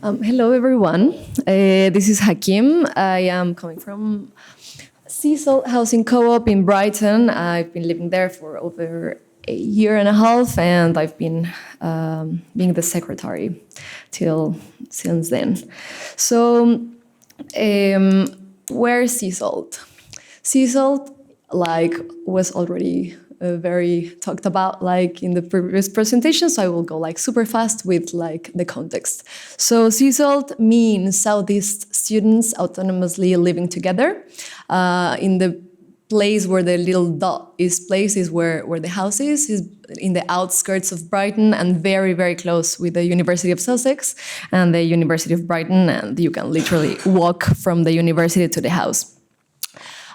Hello, everyone. This is Hakim. I am coming from Cecil Housing Co-op in Brighton. I've been living there for over a year and a half, and I've been being the secretary since then. So, where's Cecil? Cecil, was already very talked about in the previous presentation, so I will go super fast with the context. So CSALT means Southeast students autonomously living together. In the place where the little dot is placed is where the house is in the outskirts of Brighton and very, very close with the University of Sussex and the University of Brighton, and you can literally walk from the university to the house.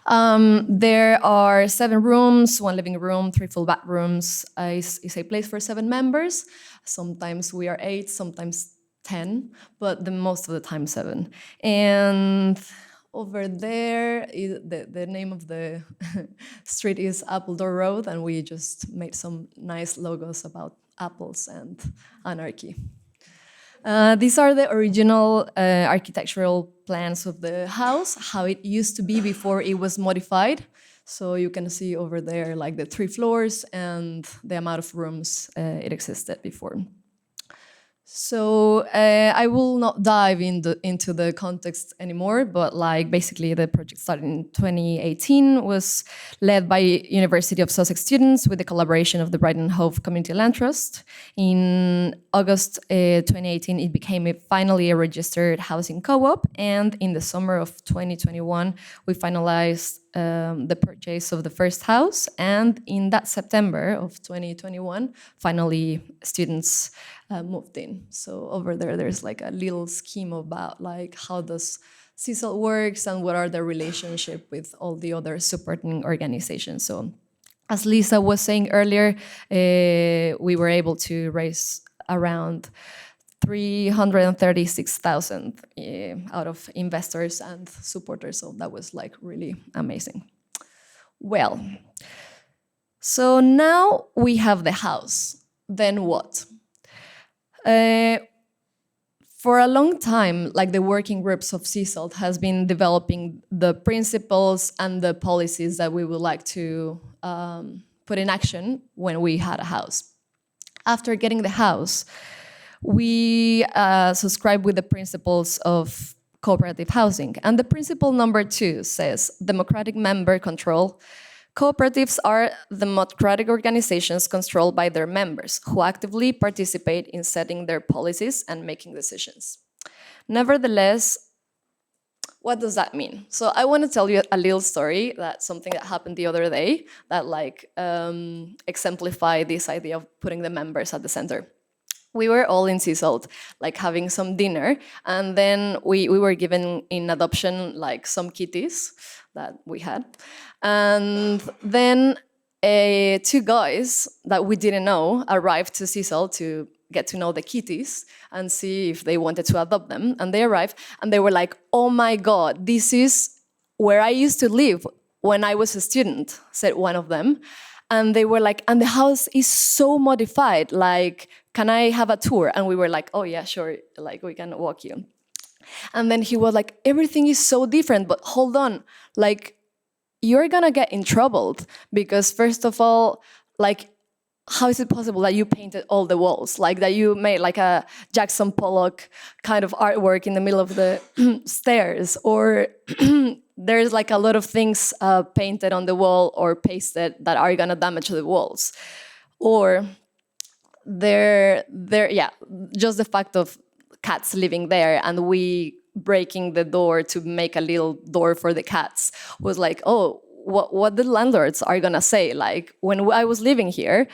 There are 7 rooms, 1 living room, 3 full bathrooms. It's a place for 7 members. Sometimes we are 8, sometimes 10, but most of the time 7. And over there, the name of the street is Appledore Road, and we just made some nice logos about apples and anarchy. These are the original architectural plans of the house, how it used to be before it was modified. So you can see over there the 3 floors and the amount of rooms it existed before. So I will not dive into the context anymore, but basically the project started in 2018, was led by University of Sussex students with the collaboration of the Brighton Hove Community Land Trust. In August 2018, it became finally a registered housing co-op, and in the summer of 2021, we finalized the purchase of the first house, and in that September of 2021, finally students moved in. So over there's a little scheme about how does CSAL works and what are the relationship with all the other supporting organizations. So as Lisa was saying earlier, we were able to raise around 336,000 out of investors and supporters, so that was really amazing. Well, so now we have the house. Then what? For a long time, the working groups of CSALT has been developing the principles and the policies that we would like to put in action when we had a house. After getting the house, we subscribe with the principles of cooperative housing. And the principle number 2 says, democratic member control. Cooperatives are democratic organizations controlled by their members who actively participate in setting their policies and making decisions. Nevertheless, what does that mean? So I want to tell you a little story, that's something that happened the other day that exemplify this idea of putting the members at the center. We were all in CSALT, having some dinner, and then we were given in adoption some kitties that we had. And then 2 guys that we didn't know arrived to CSALT to get to know the kitties and see if they wanted to adopt them. And they arrived, and they were like, oh my God, this is where I used to live when I was a student, said one of them. And they were like, and the house is so modified, can I have a tour? And we were like, oh yeah, sure, we can walk you. And then he was like, everything is so different, but hold on, you're gonna get in trouble because first of all, how is it possible that you painted all the walls? That you made a Jackson Pollock kind of artwork in the middle of the stairs, or there's a lot of things painted on the wall or pasted that are gonna damage the walls. Or just the fact of cats living there and we breaking the door to make a little door for the cats was what the landlords are gonna say. When I was living here,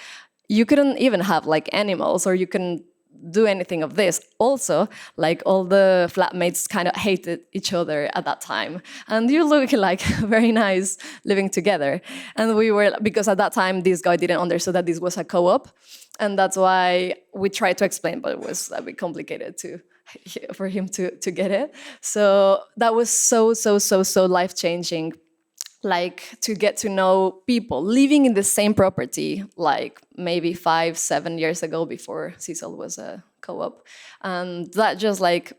you couldn't even have animals or you couldn't do anything of this. Also, all the flatmates kind of hated each other at that time. And you look very nice living together. And we were, because at that time, this guy didn't understand that this was a co-op. And that's why we tried to explain, but it was a bit complicated for him to get it. So that was so life-changing. To get to know people living in the same property, maybe 5-7 years ago before CSAL was a co-op. And that just like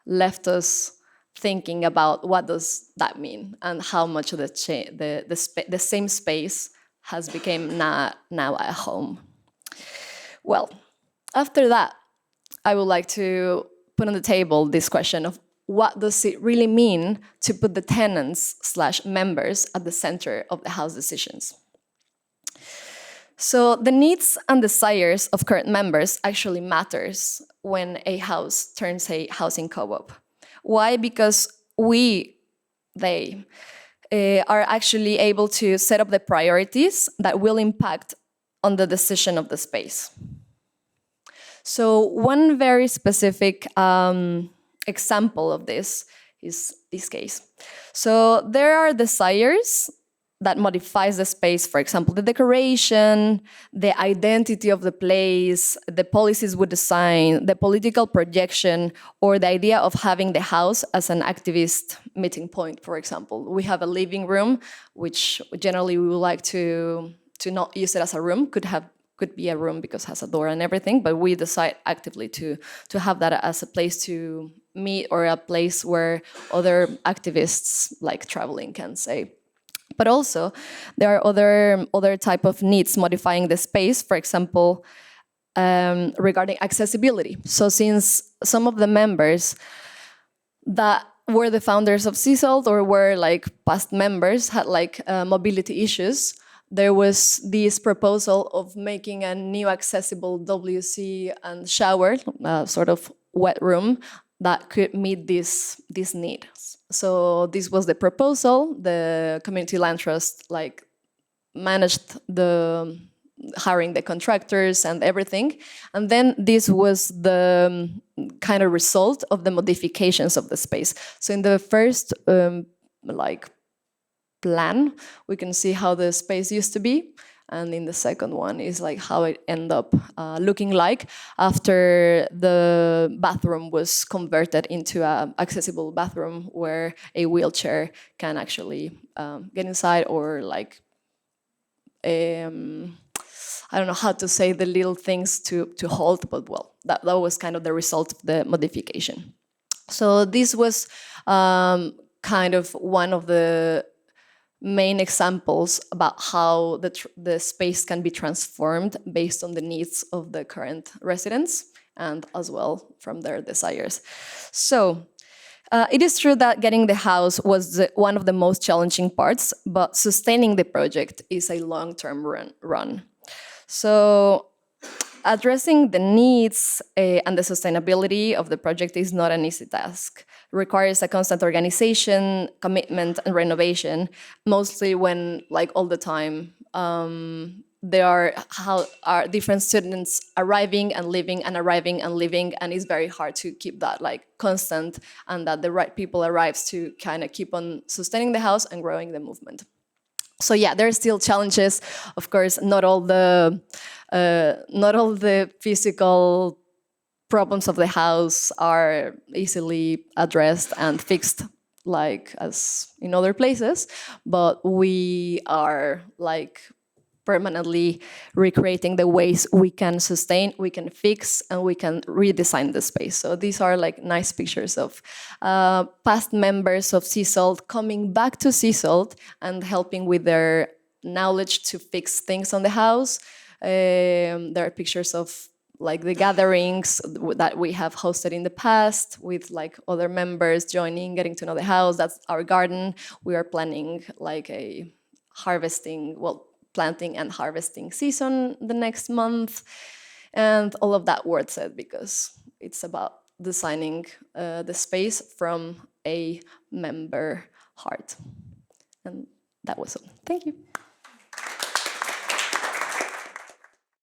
left us thinking about what does that mean and how much of the same space has become now a home. Well, after that, I would like to put on the table this question of what does it really mean to put the tenants/members at the center of the house decisions. So the needs and desires of current members actually matters when a house turns a housing co-op. Why? Because they are actually able to set up the priorities that will impact on the decision of the space. So one very specific example of this is this case. So there are desires that modifies the space, for example, the decoration, the identity of the place, the policies we design, the political projection, or the idea of having the house as an activist meeting point, for example. We have a living room, which generally we would like to not use it as a room, could be a room because it has a door and everything, but we decide actively to have that as a place to meet or a place where other activists like traveling can say. But also, there are other type of needs modifying the space, for example, regarding accessibility. So since some of the members that were the founders of CSALT or were like past members had like mobility issues, there was this proposal of making a new accessible WC and shower, sort of wet room, that could meet this need. So this was the proposal. The Community Land Trust like managed the hiring the contractors and everything. And then this was the kind of result of the modifications of the space. So in the first plan, we can see how the space used to be. And in the second one is like how it ended up looking like after the bathroom was converted into an accessible bathroom where a wheelchair can actually get inside, or like, I don't know how to say the little things to hold, but well, that was kind of the result of the modification. So this was kind of one of the main examples about how the space can be transformed based on the needs of the current residents and as well from their desires. So it is true that getting the house was one of the most challenging parts, but sustaining the project is a long-term run. So addressing the needs and the sustainability of the project is not an easy task. It requires a constant organization, commitment, and renovation, mostly when, like all the time, there are different students arriving and leaving and arriving and leaving, and it's very hard to keep that like constant and that the right people arrives to kind of keep on sustaining the house and growing the movement. So yeah, there are still challenges. Of course, not all the physical problems of the house are easily addressed and fixed like as in other places, but we are like permanently recreating the ways we can sustain, we can fix, and we can redesign the space. So these are like nice pictures of past members of CSALT coming back to CSALT and helping with their knowledge to fix things on the house. There are pictures of like the gatherings that we have hosted in the past with like other members joining, getting to know the house. That's our garden. We are planning like a planting and harvesting season the next month. And all of that worth it because it's about designing the space from a member heart. And that was all. Thank you.